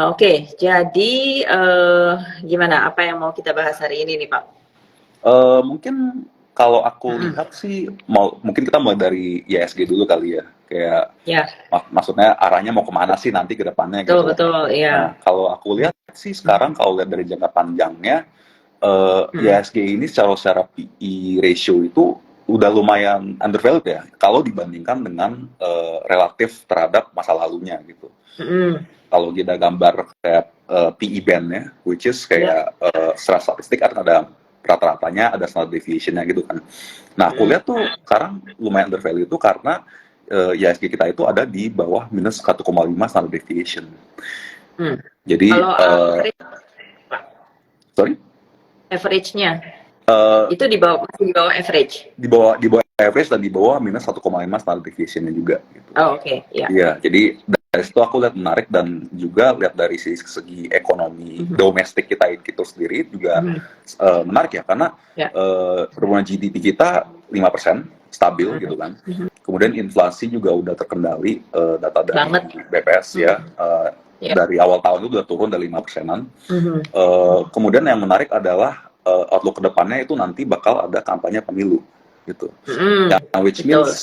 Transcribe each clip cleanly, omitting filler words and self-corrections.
Oke, jadi gimana? Apa yang mau kita bahas hari ini nih, Pak? Mungkin kalau aku Mm-mm. lihat sih mungkin kita mulai dari ISG dulu kali ya. Kayak Ya, maksudnya arahnya mau kemana sih nanti ke depannya betul gitu. betul. Nah, Ya. kalau aku lihat sih sekarang kalau lihat dari jangka panjangnya Mm-mm. ISG ini secara PE ratio itu udah lumayan undervalued ya kalau dibandingkan dengan relatif terhadap masa lalunya gitu. Mm-mm. Kalau kita gambar kayak PE band-nya, which is Ya. kayak secara statistik kan ada rata-ratanya, ada standard deviation-nya gitu kan. Nah, aku Mm-mm. lihat tuh sekarang lumayan undervalue itu karena IHSG kita itu ada di bawah minus 1,5 standard deviation. Mm. Jadi, Kalau average, Pak, sorry, average-nya eh, itu masih di bawah average. di bawah average dan di bawah minus 1,5 standard deviation-nya juga gitu. Oh, oke, ya. Iya, jadi dari situ aku lihat menarik dan juga lihat dari segi ekonomi Mhm. domestik kita itu sendiri juga Mhm. menarik ya karena Ya. pertumbuhan GDP kita 5% stabil Mhm. gitu kan. Mhm. Kemudian inflasi juga udah terkendali, data dari Banget. BPS ya, Mhm. Ya. dari awal tahun itu udah turun dari 5%-an. Mhm. Kemudian yang menarik adalah outlook kedepannya itu nanti bakal ada kampanye pemilu gitu. Mhm. Yang which Betul. means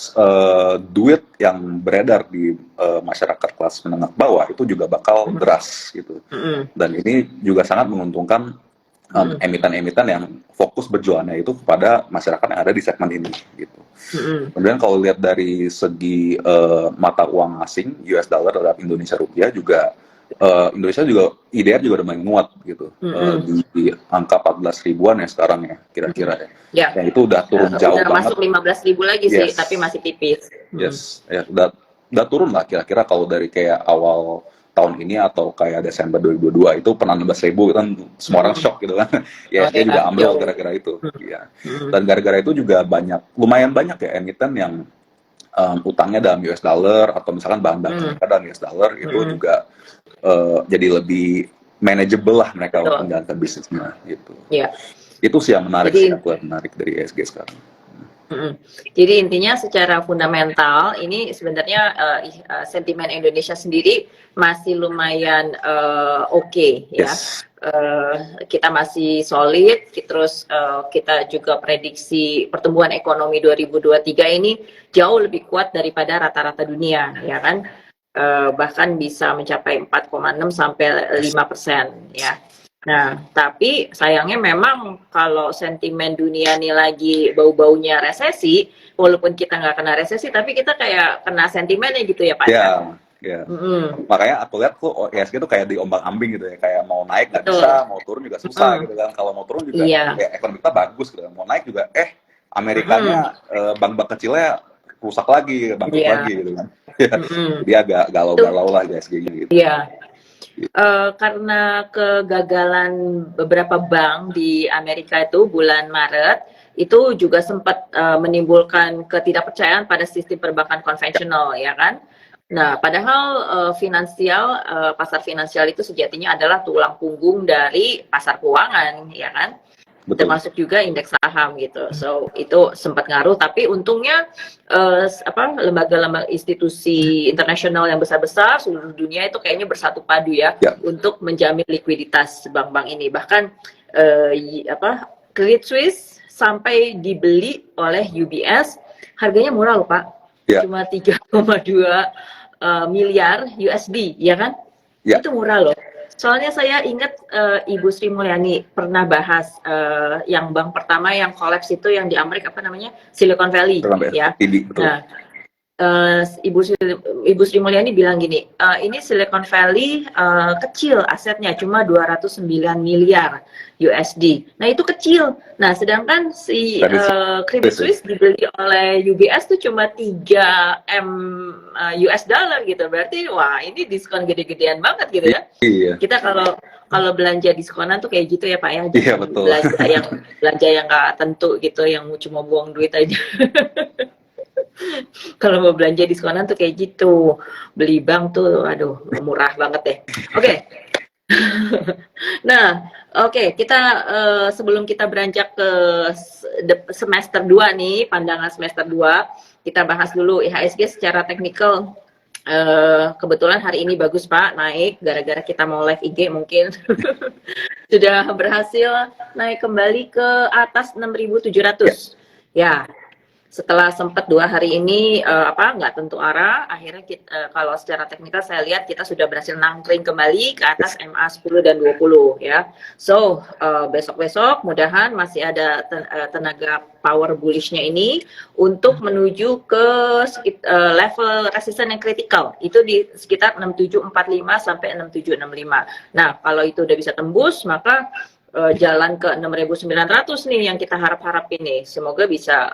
duit yang beredar di masyarakat kelas menengah bawah itu juga bakal Mhm. deras gitu. Mhm. Dan ini juga sangat menguntungkan Mhm. emiten-emiten yang fokus berjualannya itu kepada masyarakat yang ada di segmen ini gitu. Mhm. Kemudian kalau lihat dari segi mata uang asing, US dollar terhadap Indonesia rupiah juga Indonesia juga IDR juga udah main nguat gitu Mhm. di angka 14 ribuan ya sekarang ya kira-kira ya. Ya. Yang itu udah turun jauh Udah banget. masuk 15.000 lagi sih, tapi Yes, masih tipis. Mhm. yes, ya udah turun lah kira-kira kalau dari kayak awal tahun ini atau kayak Desember 2022 itu pernah 16 ribu kan semua orang Mhm. shock gitu kan. Oh ISG ya, juga ambrol jauh. gara-gara itu. Ya. Mhm. Dan gara-gara itu juga lumayan banyak ya emiten yang utangnya dalam US dollar atau misalkan bahan baku Mhm. mereka dalam US dollar itu Mhm. juga jadi lebih manageable lah mereka untuk Betul. menjalankan bisnisnya gitu. Ya. Itu sih yang menarik Jadi sih aku lihat menarik dari ESG sekarang. mhm. Jadi intinya secara fundamental ini sebenarnya sentimen Indonesia sendiri masih lumayan oke, ya. Yes. Kita masih solid, terus kita juga prediksi pertumbuhan ekonomi 2023 ini jauh lebih kuat daripada rata-rata dunia, ya kan? Bahkan bisa mencapai 4,6 sampai 5%, ya. Nah, tapi sayangnya memang kalau sentimen dunia nih lagi bau-baunya resesi, walaupun kita nggak kena resesi, tapi kita kayak kena sentimennya gitu ya Pak ya. Ya, ya. Mm-mm. Makanya aku lihat tuh ESG tuh kayak diombang-ambing gitu ya, kayak mau naik nggak Betul. bisa, mau turun juga susah Mm-mm. gitu kan. Kalau mau turun juga Iya. ya ekonomi kita bagus gitu kan. Mau naik juga Mm-mm. Amerikanya bank-bank kecilnya rusak lagi, bangkrut Iya. lagi gitu kan. Ya, Mm-mm. jadi agak Itu, galau-galau lah ESG-nya gitu. iya. Karena kegagalan beberapa bank di Amerika itu bulan Maret itu juga sempat menimbulkan ketidakpercayaan pada sistem perbankan konvensional, ya kan? Nah, padahal pasar finansial itu sejatinya adalah tulang punggung dari pasar keuangan, ya kan? Betul. Termasuk juga indeks saham gitu. So itu sempat ngaruh, tapi untungnya lembaga-lembaga institusi internasional yang besar-besar seluruh dunia itu kayaknya bersatu padu ya Ya, untuk menjamin likuiditas bank-bank ini. Bahkan Credit Suisse sampai dibeli oleh UBS, harganya murah loh Pak, ya, cuma 3,2 miliar USD, ya kan? ya. Itu murah loh. Soalnya saya ingat Ibu Sri Mulyani pernah bahas yang bank pertama yang kolaps itu yang di Amerika apa namanya, Silicon Valley, Sampai ya. TD, betul. Nah, Ibu Sri Mulyani bilang gini, ini Silicon Valley kecil asetnya cuma 209 miliar USD. Nah itu kecil. Nah sedangkan si Credit Credit Suisse. Suisse dibeli oleh UBS tuh cuma 3 M US dollar gitu. Berarti wah ini diskon gede-gedean banget gitu ya. Iya, Kita kalau kalau belanja diskonan tuh kayak gitu ya Pak ya, iya jangan betul. belanja yang nggak tentu gitu, yang cuma buang duit aja. Kalau mau belanja diskonan tuh kayak gitu, beli bank tuh aduh murah banget deh. Oke. Nah, oke, kita sebelum kita beranjak ke semester 2 nih, pandangan semester 2, kita bahas dulu IHSG secara teknikal Kebetulan hari ini bagus Pak, naik gara-gara kita mau live IG mungkin sudah berhasil naik kembali ke atas 6.700. Ya, setelah sempat 2 hari ini nggak tentu arah, akhirnya kita, kalau secara teknikal saya lihat kita sudah berhasil nangkring kembali ke atas MA 10 dan 20 ya. So besok-besok mudahan masih ada tenaga power bullishnya ini untuk menuju ke level resisten yang kritikal itu di sekitar 6745 sampai 6765. Nah kalau itu udah bisa tembus maka jalan ke 6.900 nih yang kita harap-harapin nih. Semoga bisa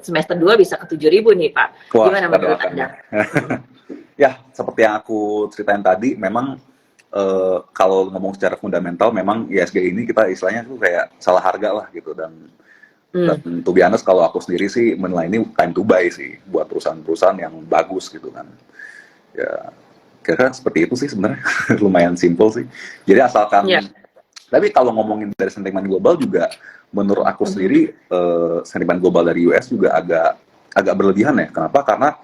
semester 2 bisa ke 7.000 nih Pak. Wah, gimana menurut Anda? Ya, seperti yang aku ceritain tadi, memang kalau ngomong secara fundamental, memang ISG ini kita istilahnya tuh kayak salah harga lah gitu. Dan to be honest, kalau aku sendiri sih menilai ini time to buy sih buat perusahaan-perusahaan yang bagus gitu kan. Ya, kira-kira seperti itu sih sebenarnya. Lumayan simple sih. Jadi asalkan tapi kalau ngomongin dari sentimen global juga, menurut aku sendiri sentimen global dari US juga agak berlebihan ya. Kenapa? Karena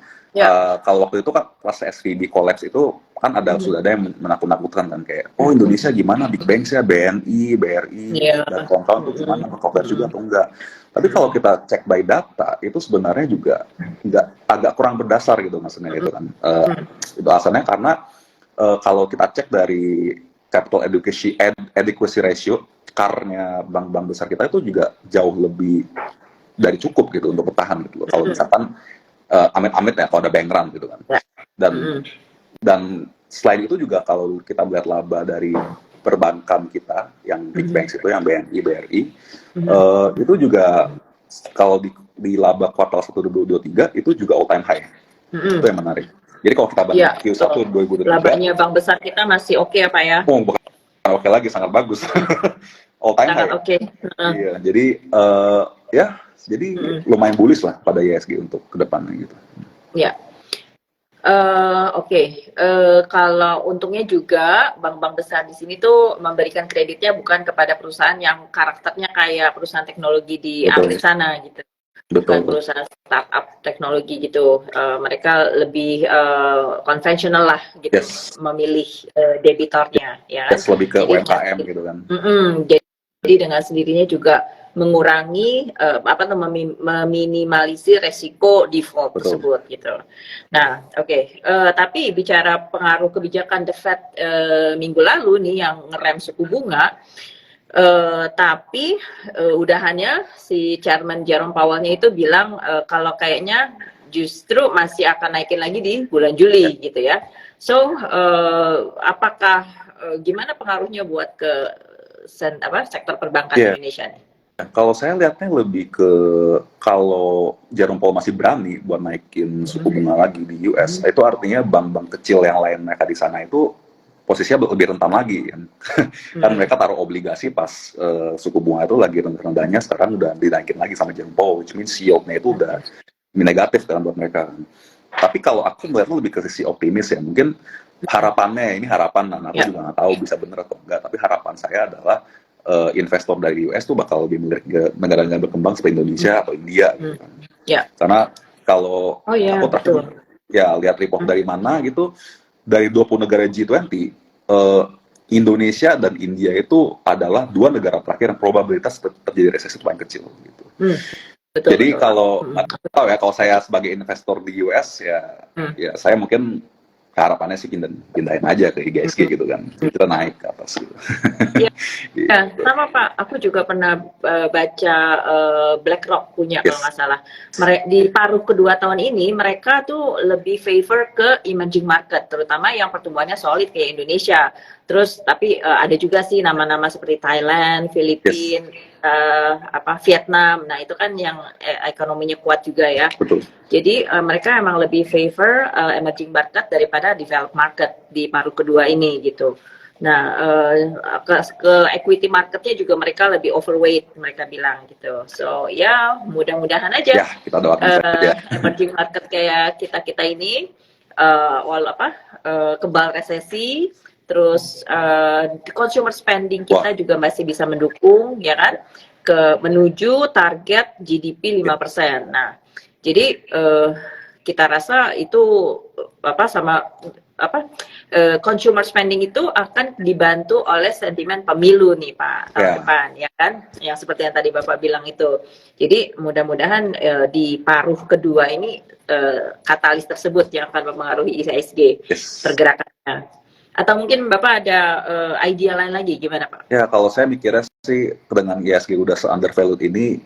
kalau waktu itu kan pas SVB collapse itu kan sudah ada yang menakut-nakutkan kan kayak, oh Indonesia gimana, Big Banks ya, BNI, BRI dan kawan-kawan itu gimana, recover juga atau enggak? Tapi kalau kita cek by data itu sebenarnya juga agak kurang berdasar gitu maksudnya itu kan. Itu alasannya karena kalau kita cek dari capital adequacy ratio, CAR-nya bank-bank besar kita itu juga jauh lebih dari cukup gitu untuk bertahan gitu loh. Kalau misalkan amit-amit ya kalau ada bank run gitu kan. Dan selain itu juga kalau kita melihat laba dari perbankan kita yang big banks itu yang BNI, BRI, itu juga kalau di laba kuartal 1 2023 itu juga all time high. Itu yang menarik. Jadi kalau kita banding Q1 2023, labanya bank besar kita masih oke ya Pak ya? Oh, bukan oke lagi, sangat bagus. All time high. Oke. Iya, jadi lumayan bullish lah pada ISG untuk kedepannya gitu. Ya. Oke. Kalau untungnya juga bank-bank besar di sini tuh memberikan kreditnya bukan kepada perusahaan yang karakternya kayak perusahaan teknologi di Amerika sana gitu. Bukan perusahaan startup teknologi gitu, mereka lebih konvensional lah gitu, memilih debitornya ya kan? Lebih ke UMKM gitu kan. Jadi dengan sendirinya juga mengurangi meminimalisir resiko default tersebut gitu. Nah, tapi bicara pengaruh kebijakan The Fed minggu lalu nih yang ngerem suku bunga. Tapi udahannya si Chairman Jerome Powell-nya itu bilang kalau kayaknya justru masih akan naikin lagi di bulan Juli gitu ya. So apakah gimana pengaruhnya buat ke sektor perbankan Indonesia nih? Kalau saya lihatnya lebih ke kalau Jerome Powell masih berani buat naikin suku bunga lagi di US, itu artinya bank-bank kecil yang lain mereka di sana itu posisinya lebih rentan lagi kan. Kan mereka taruh obligasi pas suku bunga itu lagi rendah-rendahnya, sekarang udah dinaikin lagi sama Jerome Powell, which means yield-nya itu udah negatif kan buat mereka. Tapi kalau aku melihatnya lebih ke sisi optimis ya, mungkin harapannya, ini harapan, dan aku juga nggak tahu bisa bener atau enggak, tapi harapan saya adalah investor dari US tuh bakal lebih melirik ke negara-negara berkembang seperti Indonesia atau India gitu kan. Karena kalau aku terakhir lihat report dari mana gitu, dari 20 negara G20, Indonesia dan India itu adalah 2 negara terakhir yang probabilitas terjadi resesi paling kecil gitu. Jadi kalau tahu ya, kalau saya sebagai investor di US ya saya mungkin harapannya sih pindahin aja ke IGSG gitu kan, kita naik ke atas gitu. Ya, sama Pak, aku juga pernah baca BlackRock punya kalau nggak salah. Di paruh kedua tahun ini mereka tuh lebih favor ke emerging market, terutama yang pertumbuhannya solid kayak Indonesia. Terus tapi ada juga sih nama-nama seperti Thailand, Filipina, Vietnam. Nah itu kan yang ekonominya kuat juga ya. Betul. Jadi mereka emang lebih favor emerging market daripada developed market di paruh kedua ini gitu. Nah ke equity marketnya juga mereka lebih overweight, mereka bilang gitu. So ya mudah-mudahan aja kita doakan emerging market kayak kita ini kebal resesi. Terus consumer spending kita juga masih bisa mendukung ya kan menuju target GDP 5%. Nah, jadi kita rasa itu apa sama apa consumer spending itu akan dibantu oleh sentimen pemilu nih Pak tahun depan ya kan, yang seperti yang tadi Bapak bilang itu. Jadi mudah-mudahan di paruh kedua ini katalis tersebut yang akan mempengaruhi IHSG pergerakannya. Atau mungkin Bapak ada idea lain lagi, gimana Pak? Ya, kalau saya mikirnya sih dengan IHSG udah undervalued ini,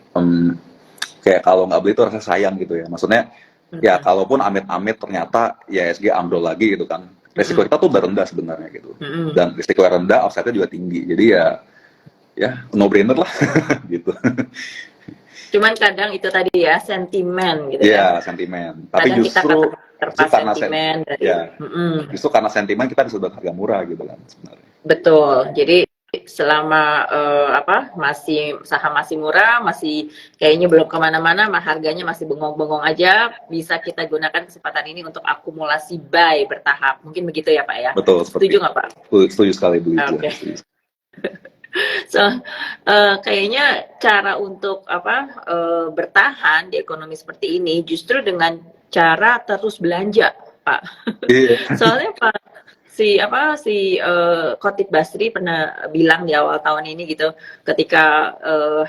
kayak kalau nggak beli itu rasa sayang gitu ya. Maksudnya, ya kalaupun amit-amit ternyata IHSG ambrol lagi gitu kan, risiko kita tuh udah rendah sebenarnya gitu. Dan risiko rendah, offsetnya juga tinggi. Jadi ya no-brainer lah gitu. Cuman kadang itu tadi ya, sentimen gitu ya. kan. Sentimen. Tapi Kadang justru karena sentimen dari, justru karena sentimen kita bisa dapat harga murah gitu kan sebenarnya. Betul. Jadi selama saham masih murah, masih kayaknya belum kemana-mana, harganya masih bengong-bengong aja, bisa kita gunakan kesempatan ini untuk akumulasi buy bertahap. Mungkin begitu ya Pak ya? Betul. Setuju nggak Pak? Setuju sekali Bu. Okay. So, kayaknya cara untuk bertahan di ekonomi seperti ini justru dengan cara terus belanja, Pak. Soalnya Pak si Khatib Basri pernah bilang di awal tahun ini gitu, ketika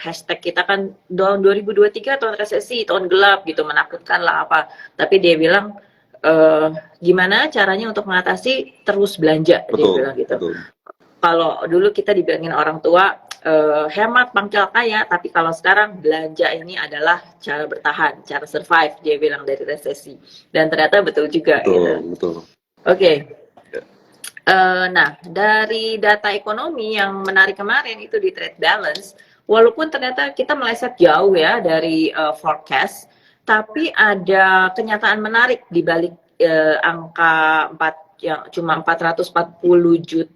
hashtag kita kan tahun 2023 tahun resesi, tahun gelap gitu, menakutkan lah apa. Tapi dia bilang gimana caranya untuk mengatasi terus belanja, dia bilang gitu. Betul. Kalau dulu kita dibilangin orang tua hemat pangkal kaya, tapi kalau sekarang belanja ini adalah cara bertahan, cara survive, dia bilang, dari resesi. Dan ternyata betul juga. Betul. Oke. Nah, dari data ekonomi yang menarik kemarin itu di trade balance, walaupun ternyata kita meleset jauh ya dari forecast, tapi ada kenyataan menarik di balik angka cuma 440 juta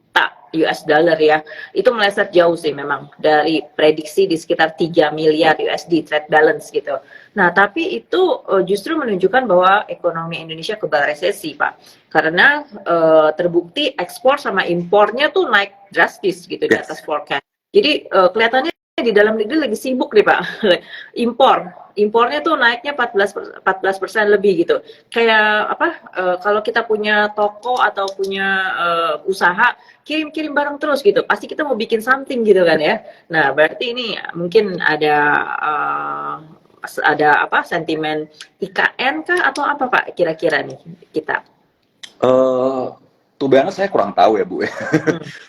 US dollar ya, itu meleset jauh sih memang dari prediksi di sekitar 3 miliar USD trade balance gitu. Nah, tapi itu justru menunjukkan bahwa ekonomi Indonesia kebal resesi Pak, karena terbukti ekspor sama impornya tuh naik drastis gitu di atas forecast. Jadi kelihatannya di dalam negeri lagi sibuk nih Pak, impornya tuh naiknya 14% lebih gitu. Kayak kalau kita punya toko atau punya usaha, kirim barang terus gitu, pasti kita mau bikin something gitu kan ya. Nah, berarti ini mungkin ada sentimen IKN kah atau apa Pak kira-kira nih kita? Tuh banget saya kurang tahu ya Bu.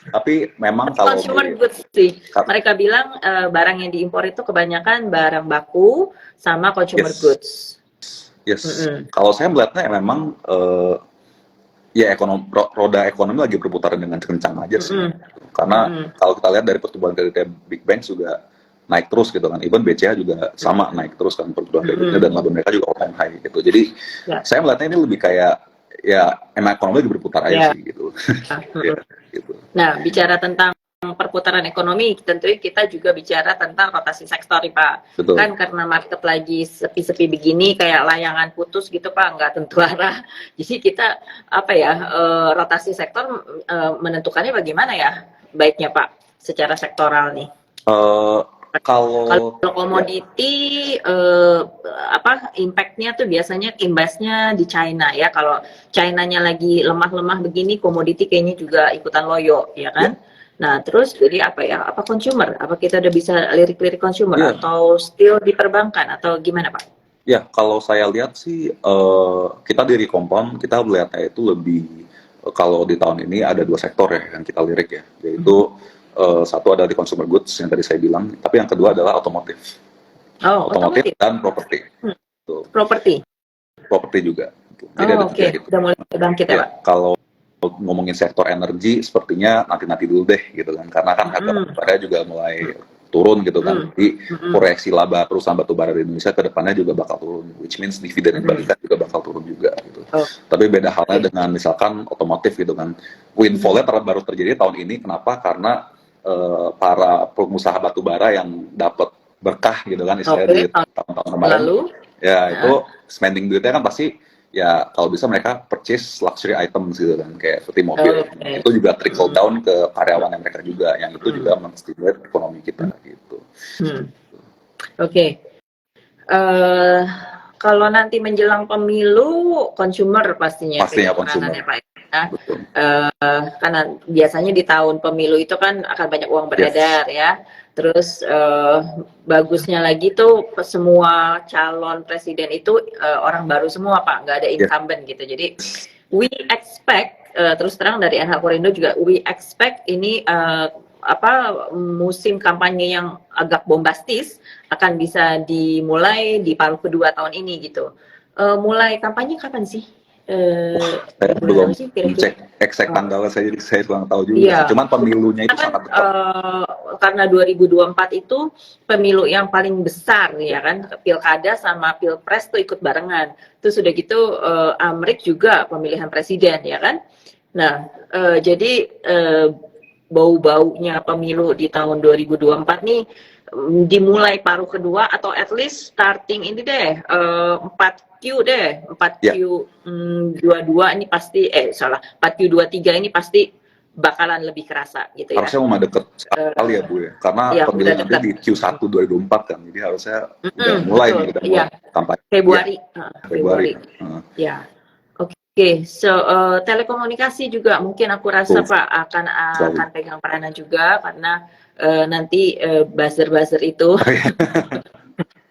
Tapi memang kalau consumer goods sih, mereka bilang barang yang diimpor itu kebanyakan barang baku sama consumer goods. Kalau saya melihatnya memang ya roda ekonomi lagi berputar dengan kencang aja sih. Karena kalau kita lihat dari pertumbuhan kreditnya Big Bank juga naik terus gitu kan, even BCA juga sama naik terus kan pertumbuhan kreditnya, dan laba mereka juga all time high gitu. Jadi saya melihatnya ini lebih kayak ya emang ekonomi lagi berputar aja sih gitu. Gitu. Nah, bicara tentang perputaran ekonomi, tentunya kita juga bicara tentang rotasi sektor nih Pak. Betul. Kan karena market lagi sepi-sepi begini, kayak layangan putus gitu Pak, nggak tentu arah. Jadi kita rotasi sektor menentukannya bagaimana ya baiknya Pak secara sektoral nih? Kalau komoditi impactnya tuh biasanya imbasnya di China ya. Kalau China-nya lagi lemah-lemah begini, komoditi kayaknya juga ikutan loyo ya kan. Nah terus jadi apa consumer? Apa kita udah bisa lirik-lirik consumer atau still di perbankan atau gimana Pak? Ya kalau saya lihat sih kita di Recompound kita melihatnya itu lebih kalau di tahun ini ada 2 sektor ya yang kita lirik ya, yaitu satu adalah di consumer goods yang tadi saya bilang, tapi yang kedua adalah otomotif. Otomotif dan properti. Properti juga. Jadi ada 3 gitu. Udah mulai bangkit ya Pak? Kalau ngomongin sektor energi, sepertinya nanti dulu deh gitu kan, karena kan harga batubara juga mulai turun gitu kan. Jadi proyeksi laba perusahaan batubara di Indonesia ke depannya juga bakal turun, which means dividen yang balikan juga bakal turun juga gitu. Tapi beda halnya dengan misalkan otomotif gitu kan. Windfall-nya baru terjadi tahun ini, kenapa? Karena para pengusaha batubara yang dapat berkah gitu kan istilahnya di tahun-tahun kemarin. Itu spending duitnya kan pasti ya kalau bisa mereka purchase luxury items gitu kan, kayak seperti mobil. Itu juga trickle down ke karyawannya mereka juga, yang itu juga menstimulate ekonomi kita gitu. kalau nanti menjelang pemilu, consumer pastinya Pastinya pegang consumer. peranannya Pak. Ya. Betul. Karena biasanya di tahun pemilu itu kan akan banyak uang Yes. beredar ya. Terus bagusnya lagi tuh semua calon presiden itu orang baru semua Pak, nggak ada Yes. incumbent gitu. Jadi we expect terus terang dari NH Korindo juga we expect ini musim kampanye yang agak bombastis akan bisa dimulai di paruh kedua tahun ini gitu. Mulai kampanye kapan sih? Saya Bulan belum apa sih kira-kira? cek exact tanggalnya, saya kurang tahu juga Iya. sih. Cuman pemilunya itu Kan sangat dekat. karena 2024 itu pemilu yang paling besar ya kan, pilkada sama pilpres tuh ikut barengan. Terus udah gitu Amrik juga pemilihan presiden ya kan. Nah, jadi bau-baunya pemilu di tahun 2024 nih dimulai paruh kedua atau at least starting ini deh 4Q deh 4Q Ya. 22 ini pasti 4Q 23 ini pasti bakalan lebih kerasa gitu ya. Harusnya mau deket sekali ya Bu ya, karena Ya, pemilu udah nanti dekat. di Q1 2024 kan, jadi harusnya udah mulai betul. nih, udah Iya. mulai kampanye. Februari. Ya, Februari. Ya. Oke, so telekomunikasi juga mungkin aku rasa Betul. Pak akan pegang peranan juga karena nanti buzzer-buzzer itu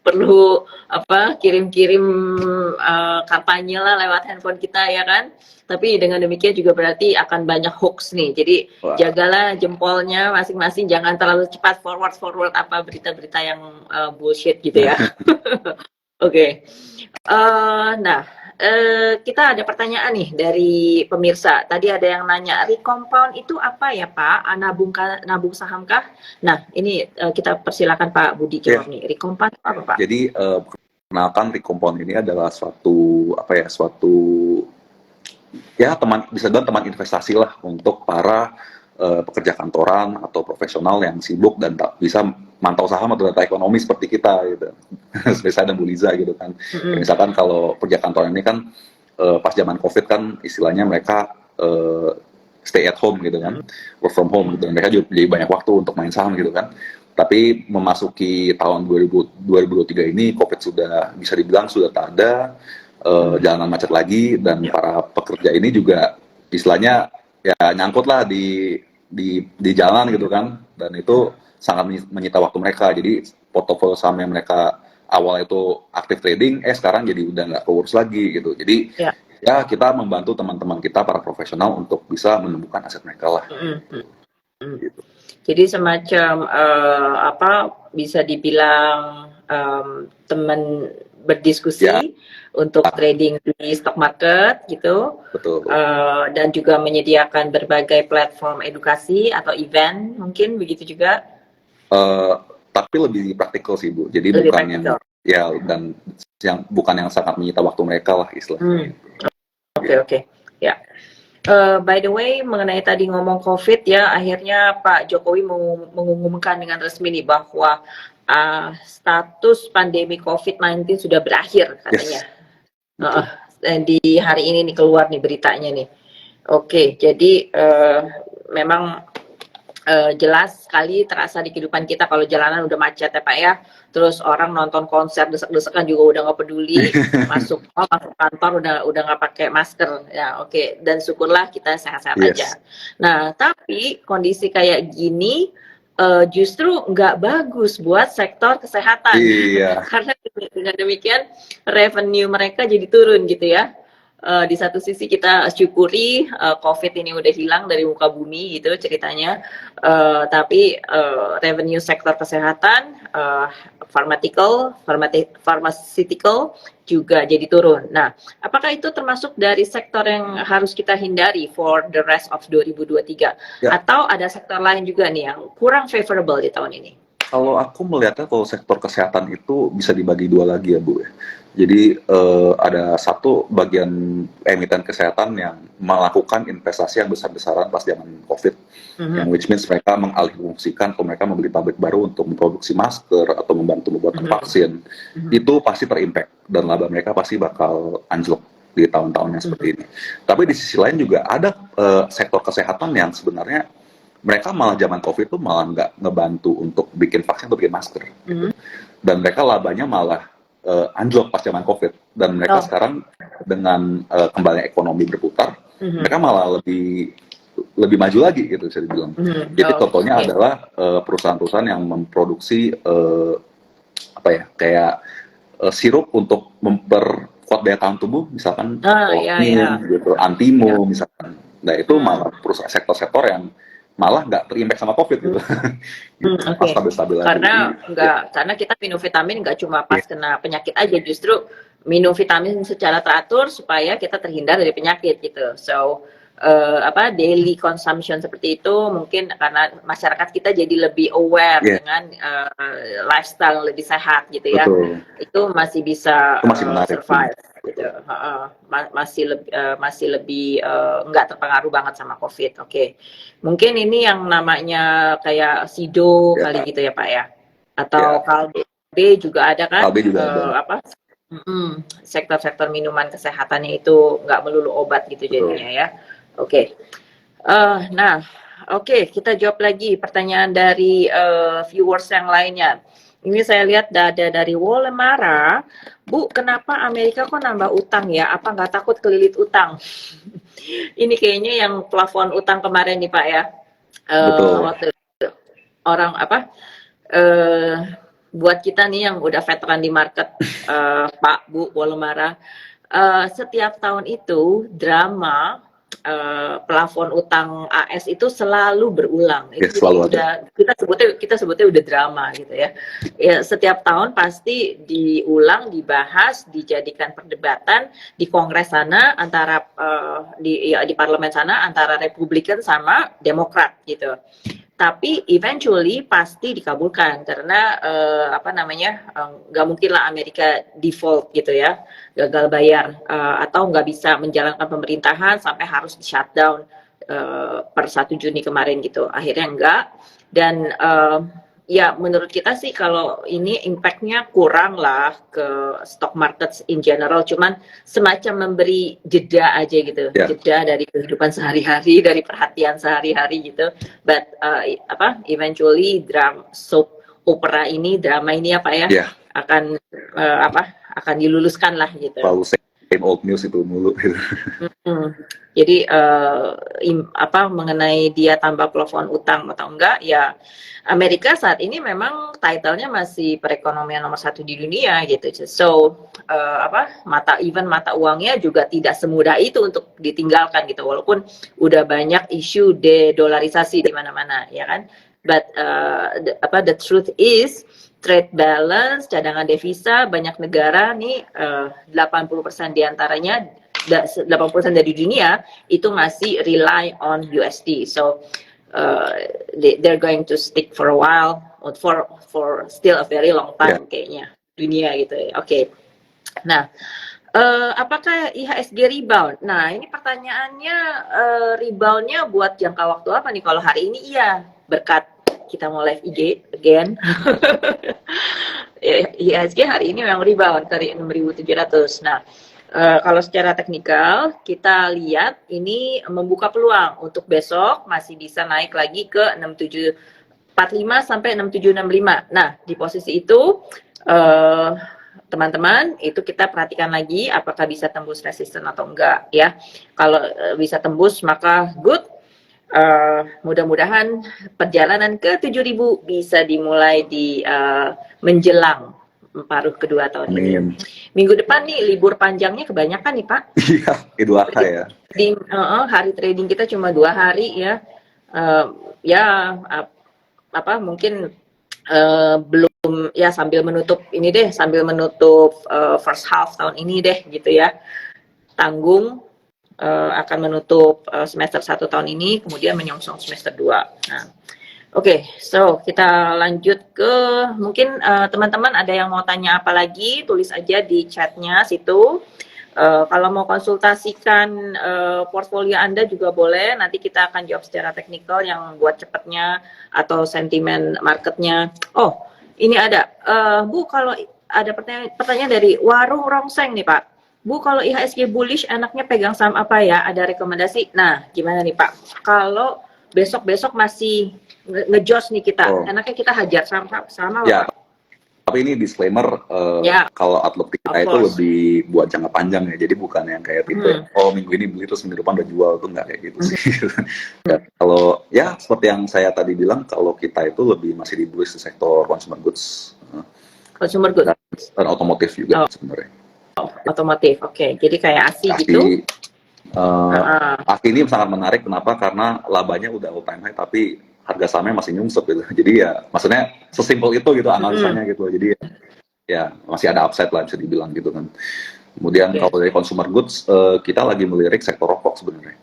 perlu kirim-kirim kampanye lah lewat handphone kita ya kan. Tapi dengan demikian juga berarti akan banyak hoax nih. Jadi Wah. jagalah jempolnya masing-masing, jangan terlalu cepat forward apa berita-berita yang bullshit gitu ya. Oke. Nah, kita ada pertanyaan nih dari pemirsa. Tadi ada yang nanya, recompound itu apa ya Pak? Nabung saham kah? Nah, ini kita persilakan Pak Budi jawab nih. Recompound itu apa Pak? Jadi perkenalkan, recompound ini adalah suatu teman, bisa dibilang teman investasi lah untuk para pekerja kantoran atau profesional yang sibuk dan tak bisa mantau saham atau data ekonomi seperti kita gitu. Seperti saya dan Bu Liza gitu kan. Kayak misalkan kalau pekerja kantoran ini kan pas zaman COVID kan istilahnya mereka stay at home gitu kan, work from home gitu. Mereka juga jadi banyak waktu untuk main saham gitu kan. Tapi memasuki tahun 2023 ini COVID sudah bisa dibilang sudah tak ada, jalanan macet lagi, dan para pekerja ini juga istilahnya ya nyangkut lah di jalan gitu kan, dan itu sangat menyita waktu mereka. Jadi portofolio saham yang mereka awal itu aktif trading, sekarang jadi udah nggak keurus lagi gitu. Jadi ya kita membantu teman-teman kita para profesional untuk bisa menemukan aset mereka lah. Gitu. Jadi semacam bisa dibilang teman berdiskusi untuk trading di stock market gitu. Betul. Dan juga menyediakan berbagai platform edukasi atau event, mungkin begitu juga. Tapi lebih praktikal sih Bu. Jadi lebih bukan praktikal. yang bukan yang sangat menyita waktu mereka lah istilahnya. Oke. Ya. By the way, mengenai tadi ngomong COVID ya, akhirnya Pak Jokowi mengumumkan dengan resmi nih bahwa status pandemi COVID-19 sudah berakhir katanya. Di hari ini nih keluar nih beritanya nih. Oke, jadi memang jelas sekali terasa di kehidupan kita kalau jalanan udah macet ya Pak ya. Terus orang nonton konser desek-desekan juga udah nggak peduli, masuk kantor udah nggak pakai masker ya. Oke, dan syukurlah kita sehat-sehat aja. Nah, tapi kondisi kayak gini justru nggak bagus buat sektor kesehatan. Karena dengan demikian revenue mereka jadi turun gitu ya. Di satu sisi kita syukuri COVID ini udah hilang dari muka bumi gitu ceritanya, tapi revenue sektor kesehatan, pharmaceutical juga jadi turun. Nah, apakah itu termasuk dari sektor yang harus kita hindari for the rest of 2023? Atau ada sektor lain juga nih yang kurang favorable di tahun ini? Kalau aku melihatnya kalau sektor kesehatan itu bisa dibagi dua lagi ya Bu ya. Jadi ada satu bagian emiten kesehatan yang melakukan investasi yang besar-besaran pas zaman COVID, yang which means mereka mengalihfungsikan atau mereka membeli pabrik baru untuk memproduksi masker atau membantu membuat vaksin. Itu pasti terimpact dan laba mereka pasti bakal anjlok di tahun-tahun yang seperti ini. Tapi di sisi lain juga ada sektor kesehatan yang sebenarnya mereka malah zaman COVID itu malah nggak ngebantu untuk bikin vaksin atau bikin masker. Gitu. Dan mereka labanya malah anjlok pas zaman COVID, dan mereka sekarang dengan kembali ekonomi berputar, mereka malah lebih maju lagi gitu bisa dibilang. Jadi contohnya adalah perusahaan-perusahaan yang memproduksi apa ya, kayak sirup untuk memperkuat daya tahan tubuh, misalkan gitu, Antimo misalkan. Nah itu malah perusahaan sektor-sektor yang malah nggak terimpact sama COVID gitu. Stabil-stabil karena kita minum vitamin nggak cuma pas kena penyakit aja, justru minum vitamin secara teratur supaya kita terhindar dari penyakit gitu. So daily consumption seperti itu mungkin karena masyarakat kita jadi lebih aware dengan lifestyle lebih sehat gitu ya. Itu masih bisa survive gitu. Masih lebih nggak terpengaruh banget sama COVID. Mungkin ini yang namanya kayak Sido kali gitu ya Pak ya, atau Kalbe juga ada kan? Kalbe juga ada. Sektor-sektor minuman kesehatannya itu nggak melulu obat gitu jadinya ya. Kita jawab lagi pertanyaan dari viewers yang lainnya. Ini saya lihat ada dari Wolemara, Bu, kenapa Amerika kok nambah utang ya? Apa nggak takut kelilit utang? Ini kayaknya yang plafon utang kemarin nih Pak ya. Waktu orang buat kita nih yang udah veteran di market, Pak, Bu, Wolemara, setiap tahun itu drama plafon utang AS itu selalu berulang. Itu kita sebutnya udah drama gitu ya. Setiap tahun pasti diulang, dibahas, dijadikan perdebatan di Kongres sana antara di parlemen sana antara Republikan sama Demokrat gitu. Tapi eventually pasti dikabulkan karena nggak mungkin lah Amerika default gitu ya, gagal bayar atau nggak bisa menjalankan pemerintahan sampai harus di shutdown per 1 Juni kemarin gitu. Akhirnya enggak, dan ya menurut kita sih kalau ini impactnya kurang lah ke stock market in general, cuman semacam memberi jeda aja gitu, jeda dari kehidupan sehari-hari, dari perhatian sehari-hari gitu. But eventually soap opera ini, drama ini akan diluluskan lah gitu. Lalu same old news itu mulu gitu. Jadi mengenai dia tambah plafon utang atau enggak, ya Amerika saat ini memang title-nya masih perekonomian nomor 1 di dunia gitu. So mata uangnya juga tidak semudah itu untuk ditinggalkan gitu, walaupun udah banyak isu de-dolarisasi di mana-mana ya kan. But the truth is trade balance, cadangan devisa banyak negara nih 80% diantaranya 80% dari dunia itu masih rely on USD. So they're going to stick for a while, for still a very long time kayaknya dunia gitu ya. Nah, apakah IHSG rebound? Nah, ini pertanyaannya, reboundnya buat jangka waktu apa nih? Kalau hari ini iya, berkat kita mau live IG again. IHSG hari ini memang rebound ke 6.700. Nah, kalau secara teknikal kita lihat ini membuka peluang untuk besok masih bisa naik lagi ke 6745 sampai 6765. Nah, di posisi itu teman-teman itu kita perhatikan lagi apakah bisa tembus resisten atau enggak ya. Kalau bisa tembus maka good. Mudah-mudahan perjalanan ke 7.000 bisa dimulai di menjelang paruh kedua tahun ini. Minggu depan nih libur panjangnya kebanyakan nih Pak. Iya, Idul Adha ya. Hari trading kita cuma 2 hari ya. Mungkin belum ya, sambil menutup first half tahun ini deh gitu ya. Tanggung akan menutup semester 1 tahun ini, kemudian menyongsong semester 2. Nah, so kita lanjut ke mungkin teman-teman ada yang mau tanya apa lagi, tulis aja di chatnya situ. Kalau mau konsultasikan portfolio Anda juga boleh, nanti kita akan jawab secara teknikal yang buat cepatnya atau sentimen marketnya. Oh, ini ada, Bu, kalau ada pertanyaan dari Warung Rongseng nih Pak. Bu, kalau IHSG bullish enaknya pegang saham apa ya? Ada rekomendasi? Nah, gimana nih Pak? Kalau besok-besok masih ngejos nih kita, enaknya kita hajar sama ya, Pak? Tapi ini disclaimer, Ya, kalau outlook kita of itu course. lebih buat jangka panjang ya, jadi bukan yang kayak tipe oh minggu ini beli terus minggu depan udah jual, tuh nggak kayak gitu sih. Dan kalau ya seperti yang saya tadi bilang, kalau kita itu lebih masih di bullish di sektor consumer goods Consumer good. dan otomotif juga Oh, sebenarnya. otomotif. Oke. Jadi kayak ASI ASI, gitu. Heeh. ASI ini sangat menarik, kenapa? Karena labanya udah all time high, tapi harga sahamnya masih nyungsep gitu. Jadi ya, maksudnya sesimpel itu gitu analisanya gitu. Jadi ya masih ada upside lah bisa dibilang gitu kan. Kemudian Oke. kalau dari consumer goods, kita lagi melirik sektor rokok sebenarnya.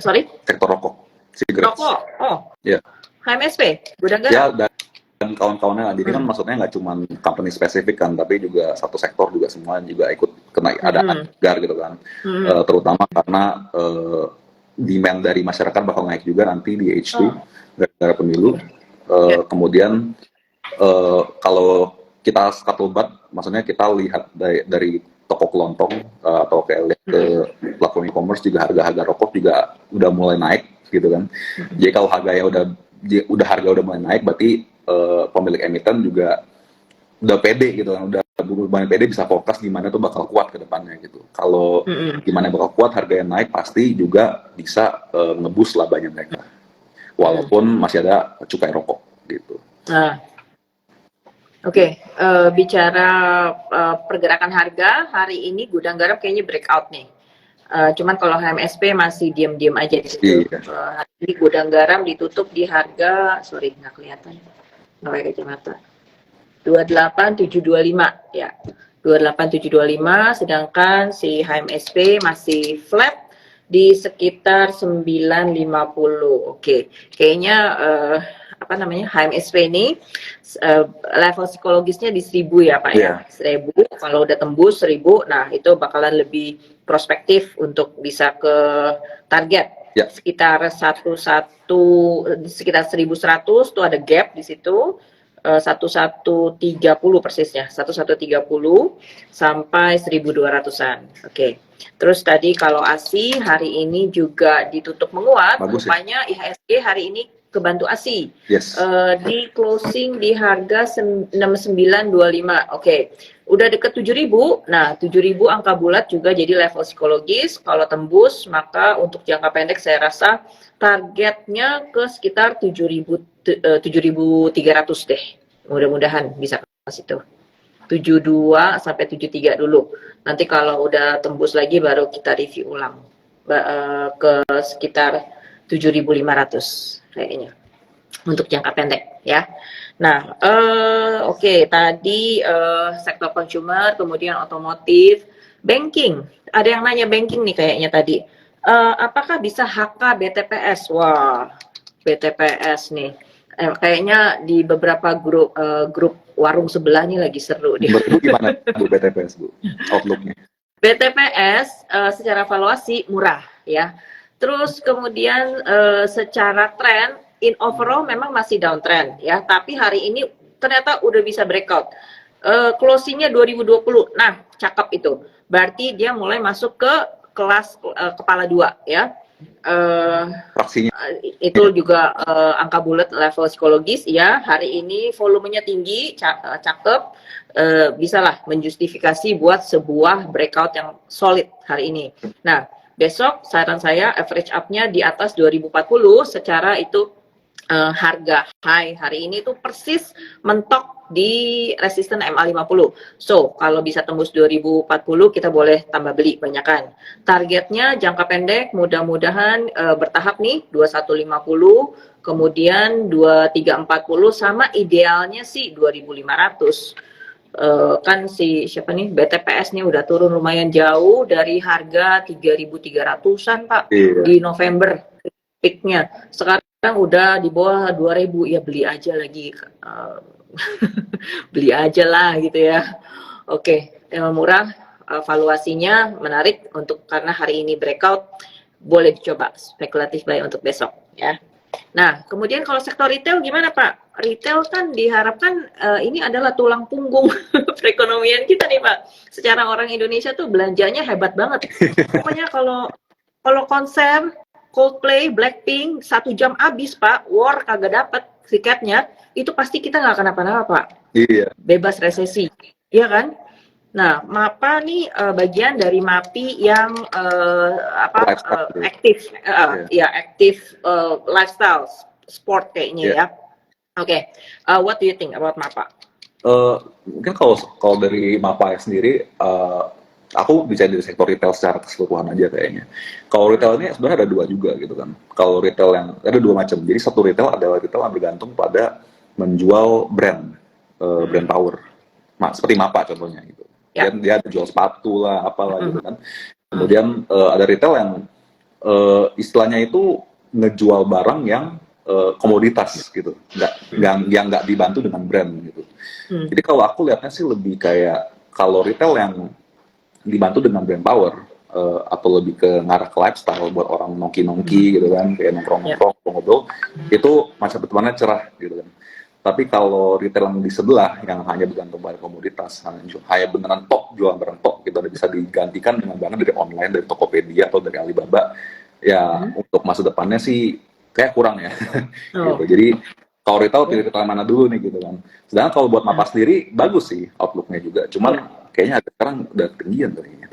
Sorry? Sektor rokok, cigarettes. Rokok. Oh, Ya, HMSP. Gudang ya garam. dan kawan-kawannya. Jadi kan maksudnya nggak cuma company spesifik kan, tapi juga satu sektor juga semua juga ikut kena ada gar gitu kan. Terutama karena demand dari masyarakat bakal naik juga nanti di H2 gara-gara pemilu. Kemudian kalau kita scuttlebutt, maksudnya kita lihat dari toko kelontong atau kayak lihat ke platform e-commerce juga harga-harga rokok juga udah mulai naik gitu kan. Jadi kalau harganya harga udah mulai naik, berarti pemilik emiten juga udah pede gitu kan, udah lumayan pede bisa fokus gimana tuh bakal kuat ke depannya gitu. Kalau gimana bakal kuat, harga yang naik pasti juga bisa ngeboost labanya mereka. Walaupun masih ada cukai rokok gitu. Nah, oke. Bicara pergerakan harga, hari ini gudang garam kayaknya breakout nih. Cuman kalau HMSP masih diam-diam aja di situ. Iya. Hari ini gudang garam ditutup di harga, sorry nggak kelihatan, nggak pakai kacamata. 28725 ya. 28725, sedangkan si HMSP masih flat di sekitar 950. Oke. Kayaknya apa namanya? HMSP ini level psikologisnya di 1000 ya, Pak ya. 1000. Kalau udah tembus 1000, nah itu bakalan lebih prospektif untuk bisa ke target. Sekitar sekitar 1100 tuh ada gap di situ. 1130 persisnya, 1130 sampai 1200-an. Oke. Terus tadi kalau ASI hari ini juga ditutup menguat. Bagus, rupanya IHSG hari ini kebantu ASI. Yes. Di closing di harga 6925. Oke. Udah deket 7000. Nah, 7000 angka bulat juga jadi level psikologis. Kalau tembus, maka untuk jangka pendek saya rasa targetnya ke sekitar 7.300 deh. Mudah-mudahan bisa ke situ. 72 sampai 73 dulu. Nanti kalau udah tembus lagi baru kita review ulang. Ke sekitar 7.500 kayaknya. Untuk jangka pendek ya. Nah, oke, tadi sektor consumer, kemudian otomotif, banking. Ada yang nanya banking nih kayaknya tadi. Apakah bisa HK BTPS? Wah, BTPS nih. Kayaknya di beberapa grup warung sebelah nih lagi seru nih. Menurut Bu gimana Bu BTPS Bu? Outlooknya? BTPS secara valuasi murah ya. Terus kemudian secara tren in overall memang masih downtrend ya, tapi hari ini ternyata udah bisa breakout. Closingnya 2020. Nah, cakep itu. Berarti dia mulai masuk ke kelas kepala 2 ya. Fraksinya Itu juga angka bulat level psikologis ya. Hari ini volumenya tinggi, cakep, bisalah menjustifikasi buat sebuah breakout yang solid hari ini. Nah, besok saran saya average up-nya di atas 2040 secara itu harga high hari ini tuh persis mentok di resisten MA50. So, kalau bisa tembus 2040 kita boleh tambah beli banyakan. Targetnya jangka pendek mudah-mudahan bertahap nih 2150, kemudian 2340 sama idealnya sih 2500. Kan si siapa nih BTPS nih udah turun lumayan jauh dari harga 3.300-an Pak di November peaknya. Sekarang udah di bawah 2000, ya beli aja lagi. Beli aja lah gitu ya. Oke, murah, valuasinya menarik untuk karena hari ini breakout, boleh dicoba spekulatif buy untuk besok ya. Nah, kemudian kalau sektor retail gimana Pak? Retail kan diharapkan ini adalah tulang punggung perekonomian kita nih Pak. Secara orang Indonesia tuh belanjanya hebat banget. Pokoknya kalau konser Coldplay, Blackpink, 1 jam habis Pak, war kagak dapet tiketnya, itu pasti kita nggak kenapa-napa Pak. Iya. bebas resesi, iya kan? Nah, MAPA nih bagian dari MAPI yang Lifestyle gitu. aktif, Iya. ya aktif lifestyle, sport kayaknya Iya. ya. Oke, what do you think about MAPA? Mungkin kalau dari MAPA sendiri, aku bisa dari sektor retail secara keseluruhan aja kayaknya. Kalau retail ini sebenarnya ada dua juga gitu kan. Kalau retail yang ada dua macam. Jadi satu retail adalah retail yang bergantung pada menjual brand, brand power. Seperti MAPA contohnya gitu. Dia jual sepatu lah, apalah gitu kan. Kemudian ada retail yang istilahnya itu ngejual barang yang komoditas gitu, yang nggak dibantu dengan brand gitu. Jadi kalau aku lihatnya sih lebih kayak kalau retail yang dibantu dengan brand power, atau lebih ke ngarah ke lifestyle buat orang nongki-nongki gitu kan, kayak nongkrong-nongkrong, ngobrol, itu masa depannya cerah gitu kan. Tapi kalau retail yang di sebelah yang hanya bergantung pada komoditas, hanya beneran tok jual barang tok gitu, bisa digantikan dengan barang dari online, dari Tokopedia atau dari Alibaba, ya untuk masa depannya sih kayak kurang ya. Gitu. Jadi kalau retail pilih retail mana dulu nih gitu kan. Sedangkan kalau buat MAPA sendiri bagus sih outlook-nya juga. Cuman kayaknya sekarang udah ketinggian kayaknya.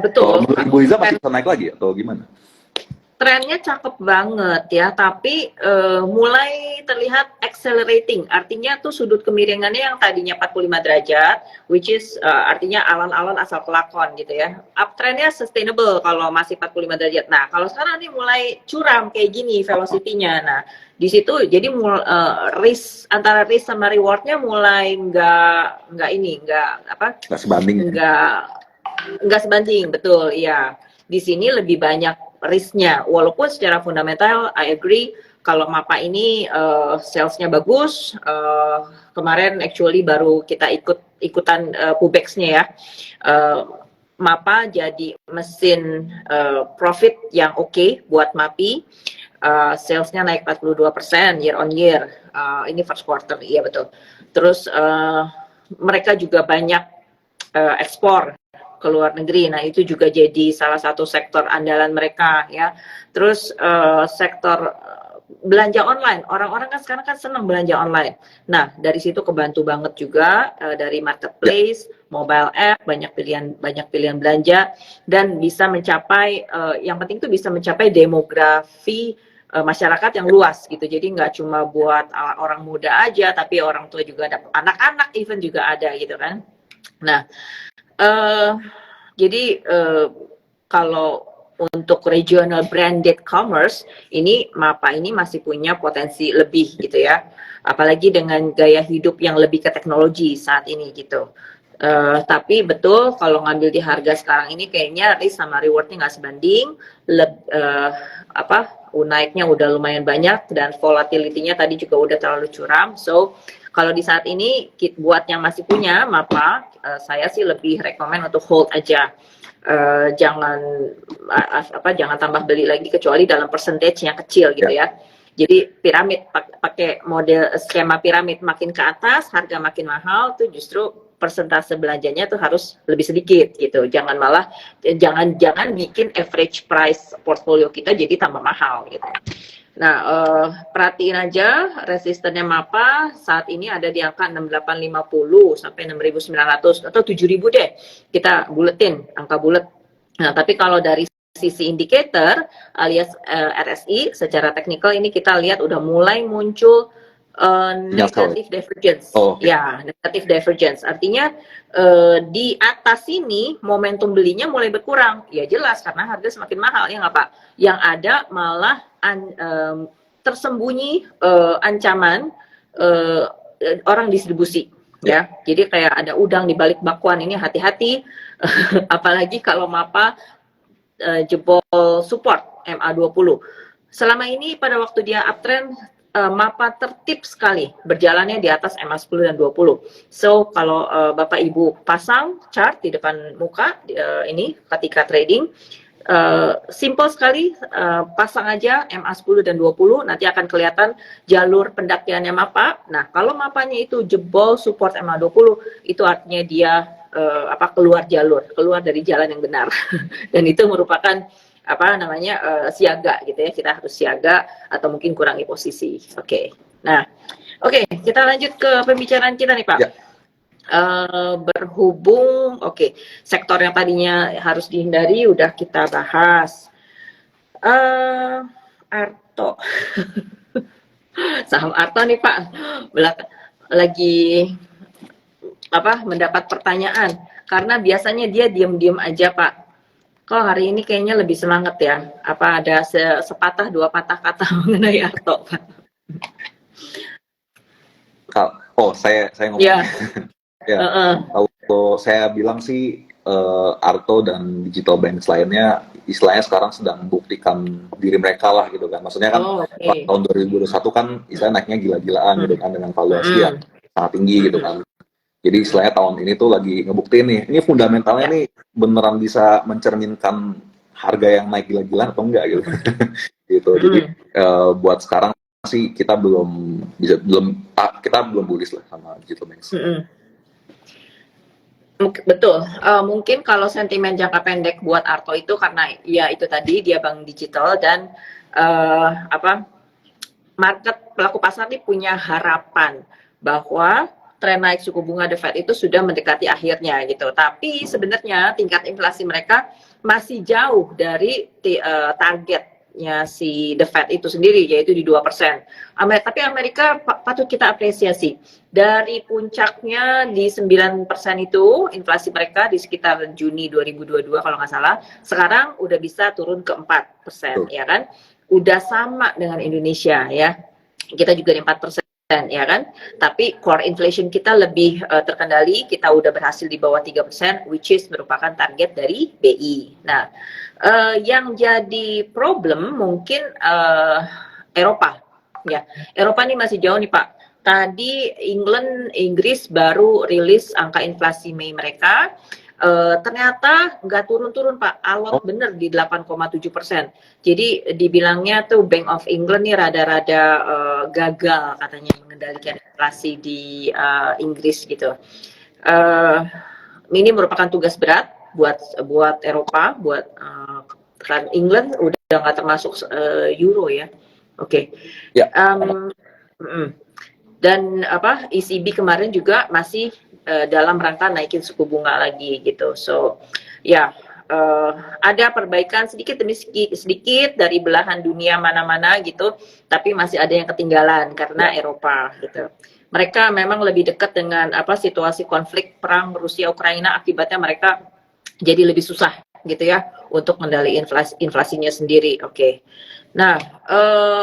Betul. Kalau menurut Ibu Iza masih bisa naik lagi atau gimana? Trennya cakep banget ya, tapi mulai terlihat accelerating. Artinya tuh sudut kemiringannya yang tadinya 45 derajat, which is artinya alon-alon asal kelakon gitu ya. Uptrendnya sustainable kalau masih 45 derajat. Nah, kalau sekarang ini mulai curam kayak gini velocity-nya. Nah, di situ jadi risk antara risk sama rewardnya mulai nggak sebanding. Nggak sebanding, betul, iya. Di sini lebih banyak risknya, walaupun secara fundamental I agree kalau MAPA ini salesnya bagus. Kemarin actually baru kita ikutan Pubex-nya ya. MAPA jadi mesin profit yang oke buat MAPI. Salesnya naik 42% year on year. Ini first quarter, iya betul. Terus mereka juga banyak ekspor ke luar negeri. Nah, itu juga jadi salah satu sektor andalan mereka ya. Terus sektor belanja online. Orang-orang kan sekarang kan senang belanja online. Nah, dari situ kebantu banget juga dari marketplace, mobile app, banyak pilihan belanja dan bisa mencapai yang penting itu bisa mencapai demografi masyarakat yang luas gitu. Jadi nggak cuma buat orang muda aja, tapi orang tua juga ada, anak-anak even juga ada gitu kan. Nah, jadi kalau untuk regional branded commerce ini MAPA ini masih punya potensi lebih gitu ya, apalagi dengan gaya hidup yang lebih ke teknologi saat ini gitu. Tapi betul kalau ngambil di harga sekarang ini kayaknya risk sama rewardnya nggak sebanding. Naiknya udah lumayan banyak dan volatility-nya tadi juga udah terlalu curam. So kalau di saat ini buat yang masih punya MAPA, saya sih lebih rekomen untuk hold aja. Jangan tambah beli lagi kecuali dalam percentage yang kecil gitu ya. Jadi piramid, pakai model skema piramid, makin ke atas harga makin mahal tuh justru persentase belanjanya tuh harus lebih sedikit gitu. Jangan bikin average price portfolio kita jadi tambah mahal gitu. Nah, perhatiin aja resistennya MAPA saat ini ada di angka 6850 sampai 6900 atau 7000 deh. Kita buletin angka bulet. Nah, tapi kalau dari sisi indikator alias RSI secara teknikal ini kita lihat udah mulai muncul negative divergence. Ya, negative divergence. Artinya di atas sini momentum belinya mulai berkurang. Ya jelas karena harga semakin mahal ya nggak Pak? Yang ada malah tersembunyi ancaman orang distribusi. Ya, jadi kayak ada udang di balik bakwan ini, hati-hati. Apalagi kalau MAPA jebol support MA20. Selama ini pada waktu dia uptrend MAPA tertib sekali berjalannya di atas MA10 dan 20. So kalau Bapak Ibu pasang chart di depan muka ini ketika trading, simple sekali, pasang aja MA10 dan 20, nanti akan kelihatan jalur pendakiannya MAPA. Nah, kalau MAPA-nya itu jebol support MA20, itu artinya dia keluar dari jalan yang benar. Dan itu merupakan siaga gitu ya, kita harus siaga atau mungkin kurangi posisi. Oke. Nah, Oke, kita lanjut ke pembicaraan kita nih Pak. Ya. Berhubung, sektor yang tadinya harus dihindari udah kita bahas. Arto, saham Arto nih Pak, lagi mendapat pertanyaan karena biasanya dia diam-diam aja Pak. Kok hari ini kayaknya lebih semangat ya? Apa ada sepatah dua patah kata mengenai Arto Pak? Saya ngomong. Ya. Ya, kalau saya bilang sih Arto dan digital banks lainnya istilahnya sekarang sedang membuktikan diri mereka lah gitu kan. Maksudnya kan tahun 2021 kan istilahnya naiknya gila-gilaan gitu kan dengan valuasi yang sangat tinggi gitu kan. Jadi istilahnya tahun ini tuh lagi ngebuktiin nih, ini fundamentalnya nih beneran bisa mencerminkan harga yang naik gila-gilaan atau enggak gitu. Gitu. Jadi buat sekarang sih kita belum bullish lah sama digital banks. Betul, mungkin kalau sentimen jangka pendek buat Arto itu karena ya itu tadi dia bank digital dan market pelaku pasar ini punya harapan bahwa tren naik suku bunga The Fed itu sudah mendekati akhirnya gitu. Tapi sebenarnya tingkat inflasi mereka masih jauh dari targetnya si The Fed itu sendiri, yaitu di 2%. Tapi Amerika patut kita apresiasi. Dari puncaknya di 9% itu, inflasi mereka di sekitar Juni 2022 kalau nggak salah, sekarang udah bisa turun ke 4%, ya kan? Udah sama dengan Indonesia ya. Kita juga di 4%. Ya kan, tapi core inflation kita lebih terkendali, kita udah berhasil di bawah 3%, which is merupakan target dari BI. Nah, yang jadi problem mungkin Eropa, ya. Eropa ini masih jauh nih Pak. Tadi Inggris baru rilis angka inflasi Mei mereka. Ternyata nggak turun-turun Pak, alot bener di 8,7%. Jadi dibilangnya tuh Bank of England nih rada-rada gagal katanya mengendalikan inflasi di Inggris gitu. Ini merupakan tugas berat buat Eropa, kan England udah nggak termasuk Euro ya. Oke. Ya. Dan ECB kemarin juga masih dalam rangka naikin suku bunga lagi gitu. So ya ada perbaikan sedikit demi sedikit dari belahan dunia mana-mana gitu, tapi masih ada yang ketinggalan karena Eropa gitu. Mereka memang lebih dekat dengan situasi konflik perang Rusia Ukraina, akibatnya mereka jadi lebih susah gitu ya untuk mengendali inflasinya sendiri. Oke. Nah,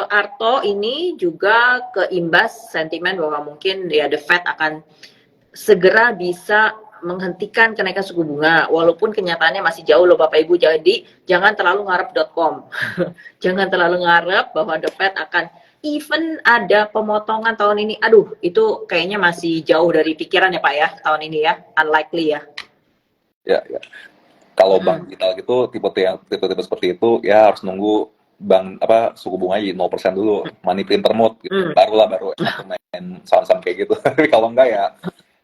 Arto ini juga keimbas sentimen bahwa mungkin ya The Fed akan segera bisa menghentikan kenaikan suku bunga, walaupun kenyataannya masih jauh loh Bapak Ibu. Jadi jangan terlalu ngarep.com. Jangan terlalu ngarep bahwa The Fed akan even ada pemotongan tahun ini. Aduh, itu kayaknya masih jauh dari pikiran ya Pak ya tahun ini ya, unlikely ya. Ya. Kalau bank digital gitu tipe-tipe seperti itu ya harus nunggu bank suku bunga 0% dulu, money printer mode gitu. Baru main saham-saham kayak gitu. Tapi kalau enggak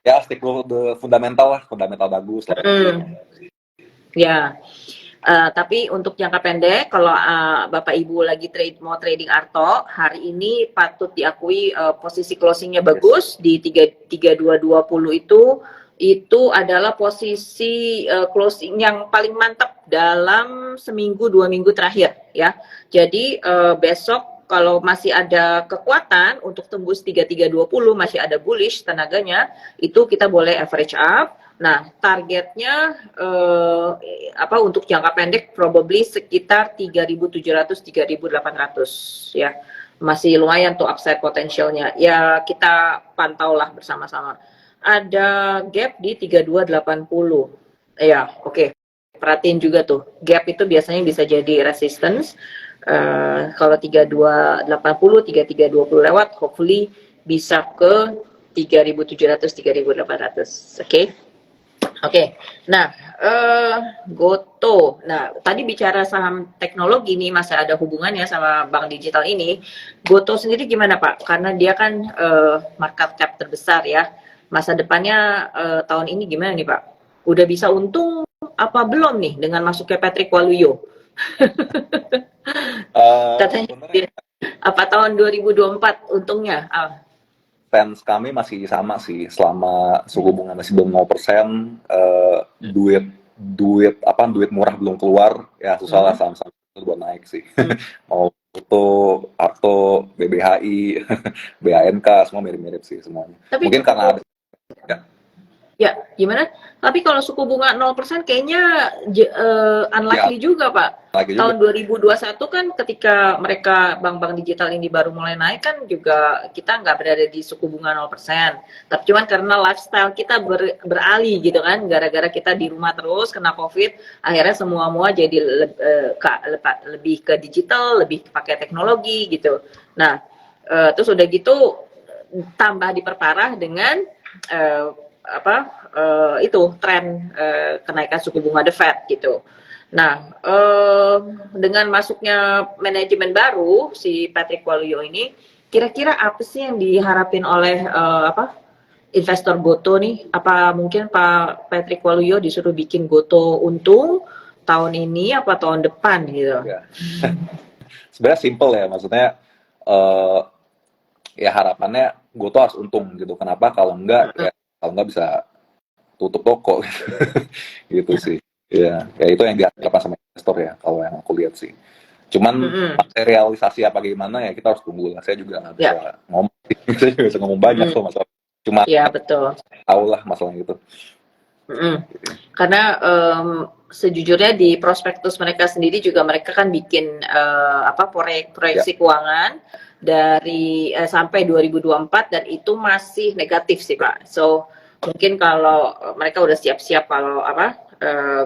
ya stick to the fundamental bagus lah. Ya. Tapi untuk jangka pendek, kalau Bapak Ibu lagi mau trading Arto, hari ini patut diakui posisi closingnya bagus di 3220 itu adalah posisi closing yang paling mantap dalam seminggu 2 minggu terakhir ya. Jadi besok kalau masih ada kekuatan untuk tembus 3320, masih ada bullish tenaganya, itu kita boleh average up. Nah, targetnya untuk jangka pendek probably sekitar 3.700 3.800 ya. Masih lumayan tuh upside potensialnya. Ya kita pantau lah bersama-sama. Ada gap di 3280. Ya, oke. Perhatiin juga tuh. Gap itu biasanya bisa jadi resistance. Kalau 3280, 3320 lewat, hopefully bisa ke 3.700 3.800. Oke. Nah, Goto. Nah, tadi bicara saham teknologi nih masih ada hubungannya sama bank digital ini. Goto sendiri gimana Pak? Karena dia kan market cap terbesar ya. Masa depannya tahun ini gimana nih Pak? Udah bisa untung apa belum nih dengan masuknya Patrick Waluyo? Katanya apa tahun 2024 untungnya? stance kami masih sama sih, selama suku bunga masih belum 0%, duit duit murah belum keluar, ya susah lah saham-saham itu buat naik sih. Mau itu Arto, BBHI, BANK, semua mirip-mirip sih semuanya. Tapi Mungkin karena ada ya, ya, gimana? Tapi kalau suku bunga 0% kayaknya unlikely juga, Pak. lagi juga Tahun 2021 kan ketika mereka bank-bank digital ini baru mulai naik kan juga kita nggak berada di suku bunga 0%. Tapi cuman karena lifestyle kita beralih gitu kan, gara-gara kita di rumah terus kena COVID, akhirnya semua jadi lebih ke digital, lebih pakai teknologi gitu. Nah, terus udah gitu tambah diperparah dengan itu tren kenaikan suku bunga The Fed gitu. Nah, dengan masuknya manajemen baru si Patrick Waluyo ini, kira-kira apa sih yang diharapin oleh investor Goto nih? Apa mungkin Pak Patrick Waluyo disuruh bikin Goto untung tahun ini apa tahun depan gitu? ya. Sebenarnya simple ya, maksudnya ya harapannya Goto harus untung gitu. Kenapa? Kalau enggak bisa tutup toko gitu sih. Ya itu yang diharapkan sama investor ya, kalau yang aku lihat sih. Cuman materialisasi apa gimana ya kita harus tunggu lah. Saya juga nggak bisa ngomong, saya juga bisa ngomong banyak soal masalah. Cuma ya betul. Tahu lah masalah itu. Karena sejujurnya di prospektus mereka sendiri juga mereka kan bikin proyeksi keuangan dari sampai 2024 dan itu masih negatif sih Pak. So mungkin kalau mereka udah siap-siap kalau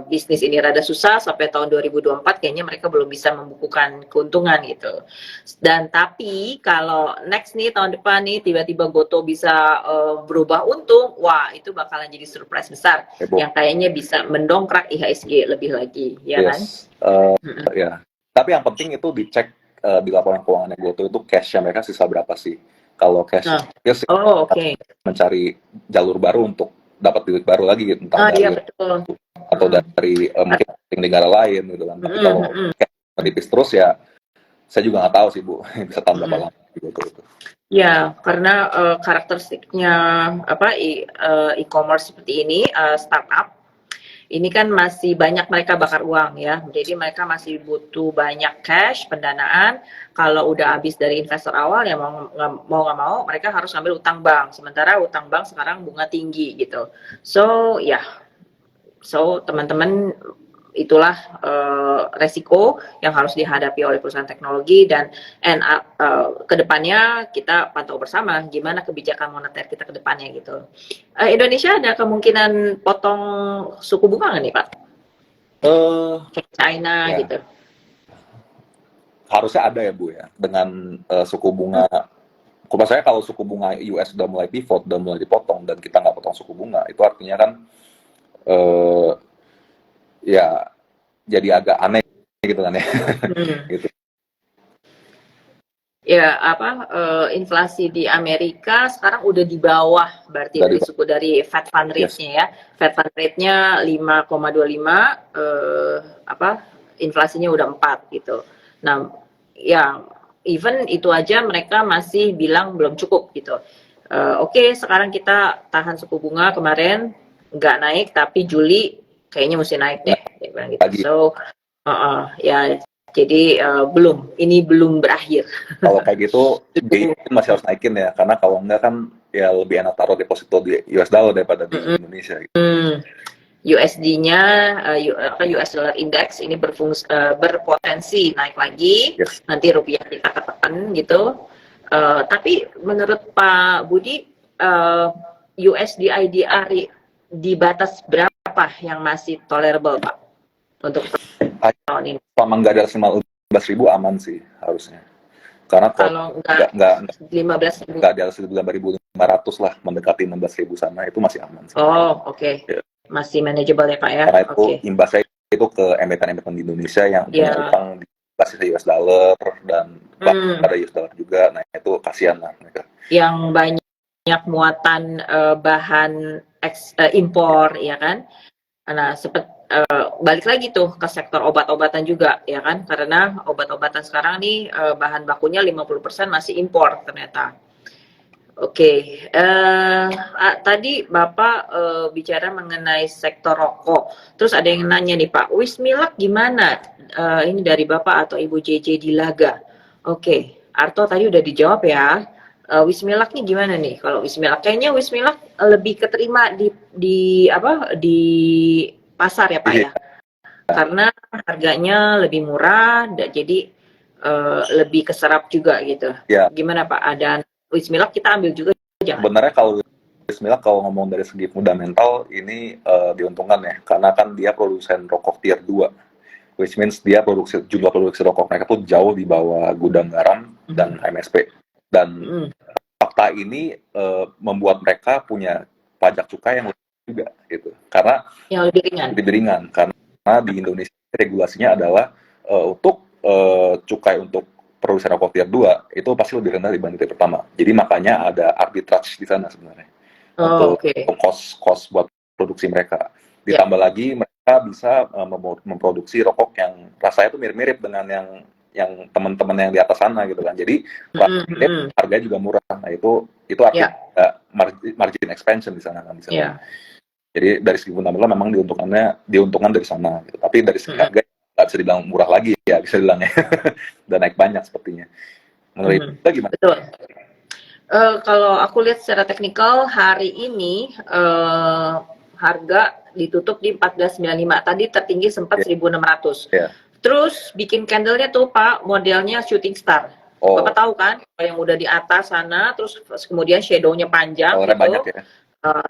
bisnis ini rada susah sampai tahun 2024 kayaknya mereka belum bisa membukukan keuntungan gitu. Dan tapi kalau next nih tahun depan nih tiba-tiba Goto bisa berubah untung, wah itu bakalan jadi surprise besar yang kayaknya bisa mendongkrak IHSG lebih lagi, ya kan? Ya. Tapi yang penting itu dicek di laporan keuangannya Goto itu cashnya mereka sisa berapa sih? Kalau cash, mencari jalur baru untuk dapat duit baru lagi gitu, entah dari atau dari mungkin negara lain gitu kan. Tapi kalau tipis terus ya, saya juga nggak tahu sih Bu, bisa tahan berapa lama gitu. Ya, karena karakteristiknya e-commerce seperti ini, startup ini kan masih banyak mereka bakar uang ya, jadi mereka masih butuh banyak cash pendanaan. Kalau udah habis dari investor awal ya mau nggak mau mereka harus ambil utang bank. Sementara utang bank sekarang bunga tinggi gitu. So teman-teman itulah resiko yang harus dihadapi oleh perusahaan teknologi dan kedepannya kita pantau bersama gimana kebijakan moneter kita kedepannya gitu. Indonesia ada kemungkinan potong suku bunga nggak nih Pak? China ya. Gitu. Harusnya ada ya Bu ya, dengan suku bunga. Saya kalau suku bunga US udah mulai pivot, udah mulai dipotong dan kita nggak potong suku bunga, itu artinya kan ya jadi agak aneh gitu kan ya. Gitu. Ya inflasi di Amerika sekarang udah di bawah berarti dari Fed Fund Rate-nya ya. Fed Fund Rate-nya 5,25 inflasinya udah 4 gitu. Nah, ya even itu aja mereka masih bilang belum cukup gitu. Oke, sekarang kita tahan suku bunga kemarin nggak naik tapi Juli kayaknya mesti naik deh, gitu. So, ya jadi ini belum berakhir. Kalau kayak gitu, masih harus naikin ya, karena kalau enggak kan ya lebih enak taruh deposito di US dollar daripada di Indonesia. Gitu. USD-nya, US Dollar Index ini berpotensi naik lagi, nanti rupiah kita ketekan gitu. Tapi menurut Pak Budi, USD IDR di batas berapa yang masih tolerable Pak untuk tahun ini? Selama nggak ada 15.000 aman sih harusnya. Karena kalau nggak 15.000 nggak ada 19.500 lah, mendekati 16.000 sana itu masih aman sih. Oke. Ya. Masih manageable ya Pak ya. Karena itu imbasnya itu ke emiten-emiten di Indonesia yang punya utang di basis US dollar dan ada US dollar juga. Nah itu kasihan lah mereka. Yang banyak muatan bahan impor ya kan. Nah balik lagi tuh ke sektor obat-obatan juga ya kan, karena obat-obatan sekarang nih bahan bakunya 50% masih impor ternyata. Oke, tadi Bapak bicara mengenai sektor rokok. Terus ada yang nanya nih Pak, Wismilak gimana? Ini dari Bapak atau Ibu JJ di Laga. Oke, Arto tadi udah dijawab ya. Wismilak nih gimana nih? Kalau Wismilak, kayaknya Wismilak lebih keterima di pasar ya Pak Iya, ya, karena harganya lebih murah, jadi lebih keserap juga gitu. ya. Gimana Pak? Ada Wismilak kita ambil juga jangan? Sebenarnya kalau Bismillah kalau ngomong dari segi fundamental ini diuntungkan ya, karena kan dia produsen rokok tier 2, which means dia jumlah produksi rokok mereka tuh jauh di bawah Gudang Garam dan MSP. Dan fakta ini membuat mereka punya pajak cukai yang lebih juga gitu. Karena Yang lebih ringan. lebih ringan karena di Indonesia regulasinya adalah untuk cukai untuk produsen rokok tier 2 itu pasti lebih rendah dibanding tier pertama. Jadi makanya ada arbitrage di sana sebenarnya. Untuk cost buat produksi mereka. Ditambah lagi mereka bisa memproduksi rokok yang rasanya tuh mirip-mirip dengan yang teman-teman yang di atas sana gitu kan. Jadi harganya juga murah. Nah itu artinya margin expansion di sana kan di sana. Jadi dari segi fundamental memang diuntungkan dari sana gitu. Tapi dari segi harga nggak bisa dibilang murah lagi ya, bisa dibilang ya. Dan naik banyak sepertinya. Menurut kita gimana? Betul. Kalau aku lihat secara teknikal hari ini harga ditutup di 1495. Tadi tertinggi sempat 1600. Terus bikin candlenya tuh Pak, modelnya shooting star. Bapak tahu kan, yang udah di atas sana, terus kemudian shadownya panjang gitu. Banyak ya.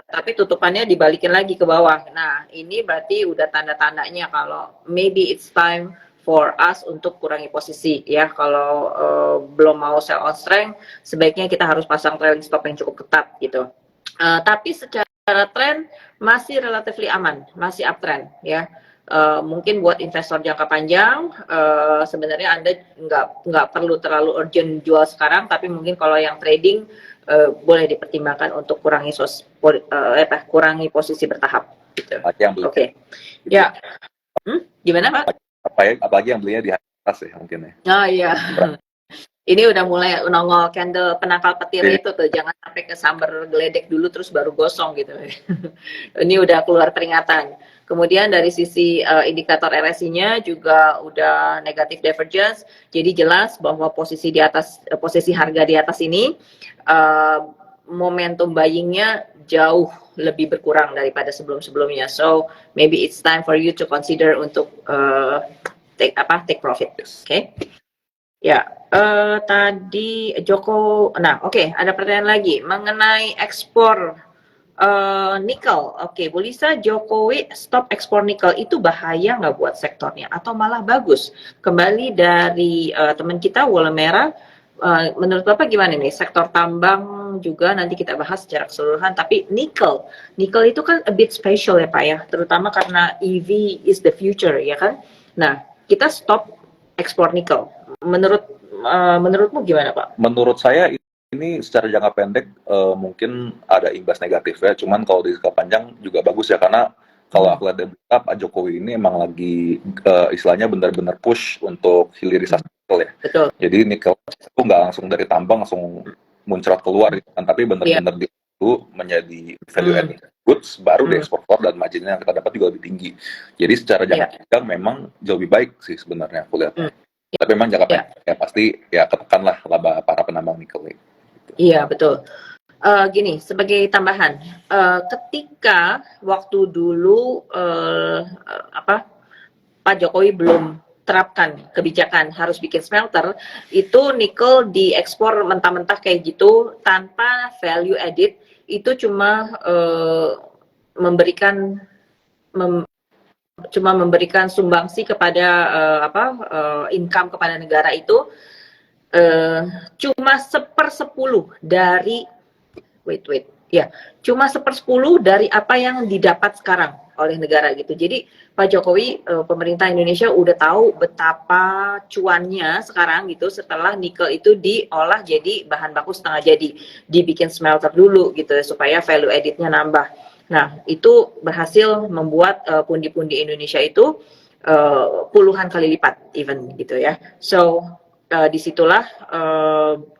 Tapi tutupannya dibalikin lagi ke bawah. Nah, ini berarti udah tanda-tandanya kalau maybe it's time for us untuk kurangi posisi ya. Kalau belum mau sell on strength, sebaiknya kita harus pasang trailing stop yang cukup ketat gitu. Tapi secara tren masih relatively aman, masih uptrend ya. Mungkin buat investor jangka panjang sebenarnya Anda nggak perlu terlalu urgent jual sekarang, tapi mungkin kalau yang trading boleh dipertimbangkan untuk kurangi posisi bertahap gitu. Oke. Ya. Gimana Pak? Apalagi yang belinya di atas ya mungkin ya. Oh iya. Ini udah mulai nongol candle penangkal petir itu tuh, jangan sampai kesambar geledek dulu terus baru gosong gitu. Ini udah keluar peringatan. Kemudian dari sisi indikator RSI-nya juga udah negatif divergence, jadi jelas bahwa posisi harga di atas ini momentum buying-nya jauh lebih berkurang daripada sebelum-sebelumnya. So maybe it's time for you to consider untuk take profit. Oke. Ya, tadi Joko, ada pertanyaan lagi mengenai ekspor nikel. Oke, Bu Lisa, Jokowi stop ekspor nikel itu bahaya nggak buat sektornya atau malah bagus? Kembali dari teman kita Wolemera, menurut Bapak gimana nih? Sektor tambang juga nanti kita bahas secara keseluruhan, tapi nikel itu kan a bit special ya Pak ya, terutama karena EV is the future ya kan. Nah, kita stop ekspor nikel. Menurutmu gimana Pak? Menurut saya ini secara jangka pendek mungkin ada imbas negatif ya. Cuman kalau di jangka panjang juga bagus ya, karena kalau aku lihat dari Pak Jokowi ini emang lagi istilahnya benar-benar push untuk hilirisasi nikel ya. Betul. Jadi nikel itu nggak langsung dari tambang langsung muncrat keluar gitu kan, tapi benar-benar dulu menjadi value added goods baru diekspor dan marginnya yang kita dapat juga lebih tinggi. Jadi secara jangka panjang memang jauh lebih baik sih sebenarnya aku lihat. Tapi memang jangka pendek ya pasti ya ketekanlah laba para penambang nikel. Iya betul. Gini, sebagai tambahan, ketika waktu dulu Pak Jokowi belum terapkan kebijakan harus bikin smelter, itu nikel diekspor mentah-mentah kayak gitu tanpa value added, itu cuma memberikan sumbangsi kepada income kepada negara itu cuma 1/10 dari cuma 1/10 dari apa yang didapat sekarang oleh negara gitu. Jadi Pak Jokowi, pemerintah Indonesia udah tahu betapa cuannya sekarang gitu setelah nikel itu diolah jadi bahan baku setengah jadi, dibikin smelter dulu gitu supaya value added-nya nambah. Nah, itu berhasil membuat pundi-pundi Indonesia itu puluhan kali lipat even gitu ya. So disitulah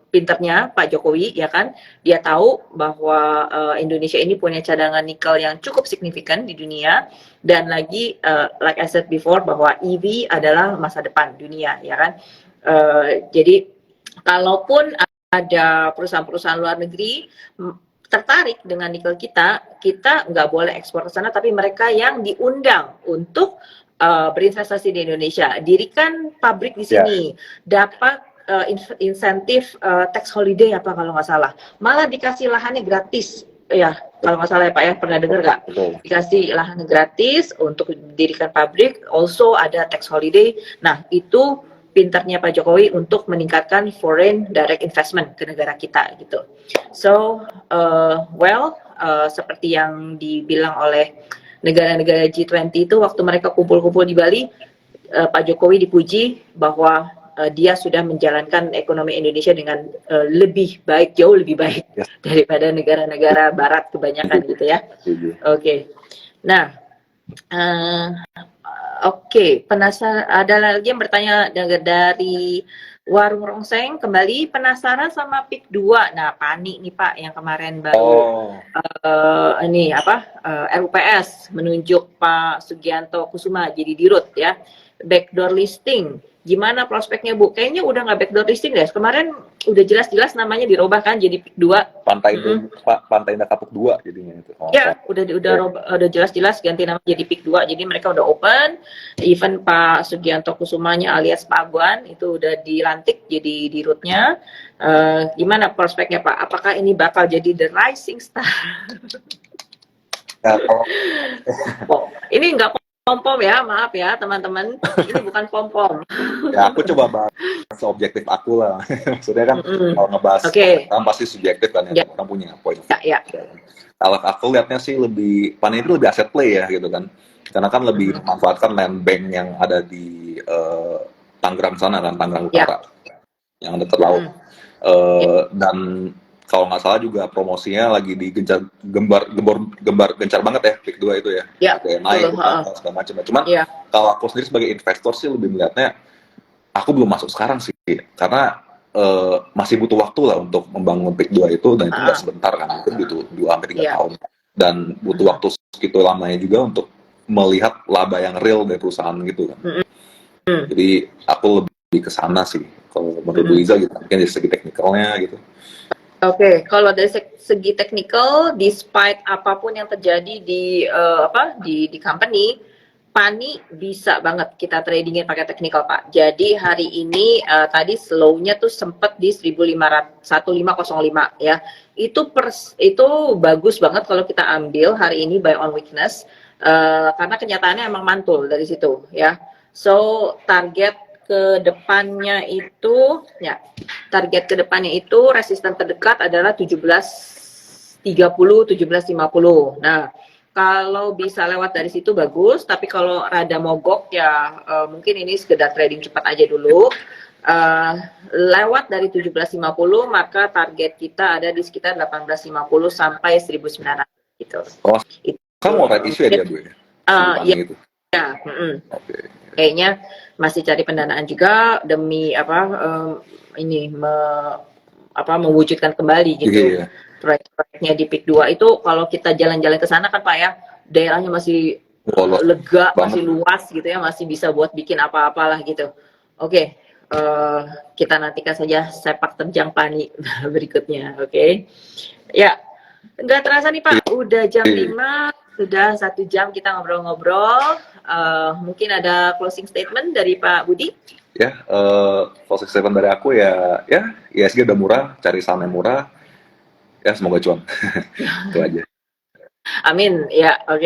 pinternya Pak Jokowi, ya kan, dia tahu bahwa Indonesia ini punya cadangan nikel yang cukup signifikan di dunia, dan lagi like I said before bahwa EV adalah masa depan dunia, ya kan. Jadi kalaupun ada perusahaan-perusahaan luar negeri tertarik dengan nikel kita nggak boleh ekspor ke sana, tapi mereka yang diundang untuk berinvestasi di Indonesia, dirikan pabrik di sini, dapat insentif tax holiday apa kalau nggak salah, malah dikasih lahannya gratis ya kalau nggak salah ya Pak ya, pernah dengar nggak? Dikasih lahan gratis untuk didirikan pabrik, also ada tax holiday. Nah itu pintarnya Pak Jokowi untuk meningkatkan foreign direct investment ke negara kita gitu. So seperti yang dibilang oleh negara-negara G20 itu waktu mereka kumpul-kumpul di Bali, Pak Jokowi dipuji bahwa dia sudah menjalankan ekonomi Indonesia dengan lebih baik, jauh lebih baik daripada negara-negara Barat kebanyakan gitu ya. Oke. Nah, penasaran, ada lagi yang bertanya dari Warung Rongseng, kembali penasaran sama PIK 2. Nah, Pani nih Pak yang kemarin baru RUPS menunjuk Pak Sugianto Kusuma jadi dirut ya. Backdoor listing. Gimana prospeknya Bu? Kayaknya udah nggak backdoor listing deh. Kemarin udah jelas-jelas namanya dirubah kan jadi PIK 2. Pantai Indah Kapuk 2 jadinya itu. Ya, udah jelas-jelas ganti nama jadi PIK 2. Jadi mereka udah open. Even Pak Sugianto Kusumanya alias Pak Aguan itu udah dilantik jadi dirutnya. Gimana prospeknya Pak? Apakah ini bakal jadi the rising star? Ya, ini nggak pom-pom ya, maaf ya teman-teman. Ini bukan pom-pom. Ya aku coba bahas objektif aku lah. Maksudnya kan kalau ngebahas kan pasti subjektif kan ya. Orang punya point. Ya. Kalau aku lihatnya sih lebih Pan itu lebih asset play ya gitu kan. Karena kan lebih memanfaatkan land bank yang ada di Tangerang sana kan, Tangerang Utara. Yang dekat laut. Dan kalau nggak salah juga promosinya lagi digencar gencar banget ya PIK 2 itu ya. Kayak naik segala macam. Cuman kalau aku sendiri sebagai investor sih lebih melihatnya aku belum masuk sekarang sih karena masih butuh waktu lah untuk membangun PIK 2 itu, dan itu nggak sebentar kan, itu butuh 2-3 tahun dan butuh waktu segitu lamanya juga untuk melihat laba yang real dari perusahaan gitu kan. Jadi aku lebih ke sana sih kalau menurut Liza gitu, mungkin dari segi teknikalnya gitu. Oke, kalau dari segi teknikal, despite apapun yang terjadi di company, Pani bisa banget kita tradingin pakai teknikal Pak. Jadi hari ini tadi slow-nya tuh sempat di 1505 ya. Itu bagus banget kalau kita ambil hari ini buy on weakness, karena kenyataannya emang mantul dari situ ya. So target ke depannya itu resisten terdekat adalah 17.30, 17.50. Nah, kalau bisa lewat dari situ bagus, tapi kalau rada mogok ya mungkin ini sekedar trading cepat aja dulu. Lewat dari 17.50 maka target kita ada di sekitar 18.50 sampai 1.900 gitu. Oh, kamu right issue ya dia Bu ya? Kayaknya masih cari pendanaan juga demi mewujudkan kembali gitu. Proyek-proyeknya di PIK 2 itu kalau kita jalan-jalan ke sana kan Pak ya, daerahnya masih lega, masih luas gitu ya, masih bisa buat bikin apa-apalah gitu. Oke, kita nantikan saja sepak terjang Pani berikutnya, oke? Ya, nggak terasa nih Pak, udah jam 5. Sudah 1 jam kita ngobrol-ngobrol. Mungkin ada closing statement dari Pak Budi? Ya, closing statement dari aku ya ISG udah murah, cari saham yang murah. Ya semoga cuan. Itu aja. Amin. Ya, oke.